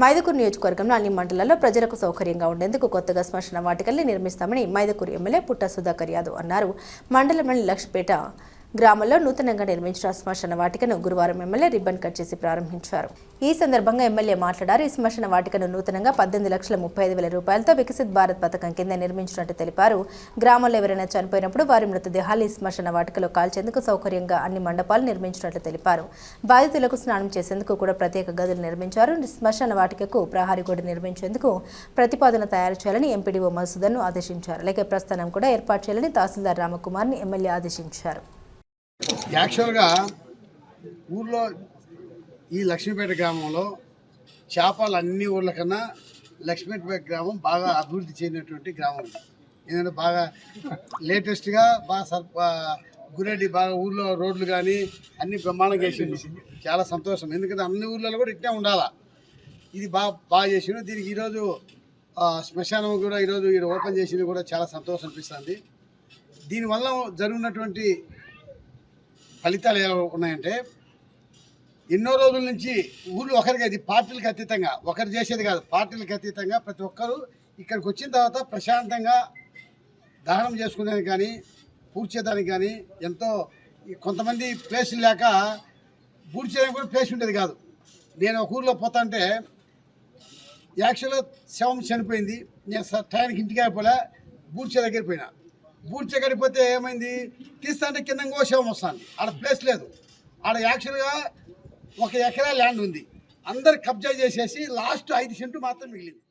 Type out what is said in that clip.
మైదుకూరు నియోజకవర్గంలో అన్ని మండలాల్లో ప్రజలకు సౌకర్యంగా ఉండేందుకు కొత్తగా శ్మశాన వాటికల్ని నిర్మిస్తామని మైదుకూరు ఎమ్మెల్యే పుట్ట సుధాకర్ యాదవ్ అన్నారు. మండలంలోని లక్ష్మీపేట గ్రామంలో నూతనంగా నిర్మించిన శ్మశాన వాటికను గురువారం ఎమ్మెల్యే రిబ్బన్ కట్ చేసి ప్రారంభించారు. ఈ సందర్భంగా ఎమ్మెల్యే మాట్లాడారు. ఈ శ్మశాన వాటికను నూతనంగా 18,35,000 రూపాయలతో వికసిత్ భారత్ పథకం కింద నిర్మించినట్టు తెలిపారు. గ్రామంలో ఎవరైనా చనిపోయినప్పుడు వారి మృతదేహాలు ఈ శ్మశాన వాటికలో కాల్చేందుకు సౌకర్యంగా అన్ని మండపాలు నిర్మించినట్లు తెలిపారు. బాధితులకు స్నానం చేసేందుకు కూడా ప్రత్యేక గదులు నిర్మించారు. శ్మశాన వాటికకు ప్రహరీ గోడ నిర్మించేందుకు ప్రతిపాదన తయారు చేయాలని ఎంపీడీఓ మధుసూదన్ను ఆదేశించారు. అలాగే ప్రస్థానం కూడా ఏర్పాటు చేయాలని తహసీల్దార్ రామకుమార్ని ఎమ్మెల్యే ఆదేశించారు. యాక్చువల్గా ఊర్లో ఈ లక్ష్మీపేట గ్రామంలో చేపలు అన్ని ఊర్ల కన్నా లక్ష్మీపేట గ్రామం బాగా అభివృద్ధి చెందినటువంటి గ్రామం. ఎందుకంటే బాగా లేటెస్ట్గా బాగా గురెడ్డి బాగా ఊర్లో రోడ్లు కానీ అన్ని బ్రహ్మాండంగా చేసింది. చాలా సంతోషం. ఎందుకంటే అన్ని ఊర్లలో కూడా ఇట్టే ఉండాలా. ఇది బాగా చేసిండు. దీనికి ఈరోజు శ్మశానం కూడా ఈరోజు ఓపెన్ చేసింది కూడా చాలా సంతోషం అనిపిస్తుంది. దీనివల్ల జరుగుతున్నటువంటి ఫలితాలు ఎలా ఉన్నాయంటే, ఎన్నో రోజుల నుంచి ఊళ్ళో ఒకరికి, అది పార్టీలకు అతీతంగా ఒకరు చేసేది కాదు, పార్టీలకు అతీతంగా ప్రతి ఒక్కరూ ఇక్కడికి వచ్చిన తర్వాత ప్రశాంతంగా దహనం చేసుకునేది కానీ పూడ్చేదానికి కానీ ఎంతో, కొంతమంది ప్లేసులు లేక పూడ్చేదానికి కూడా ప్లేస్ ఉండేది కాదు. నేను ఒక ఊళ్ళో పోతాంటే యాక్చువల్గా శవం చనిపోయింది. నేను టైంకి ఇంటికి అయిపోలే, బూడ్చే దగ్గర పోయినా. బూడ్చే గడిపోతే ఏమైంది, తీస్తా అంటే కింద ఇంకో శవం వస్తుంది. ఆడ ప్లేస్ లేదు. ఆడ యాక్చువల్గా 1 ఎకరా ల్యాండ్ ఉంది. అందరు కబ్జా చేసేసి లాస్ట్ 5 సెంట్లు మాత్రం మిగిలింది.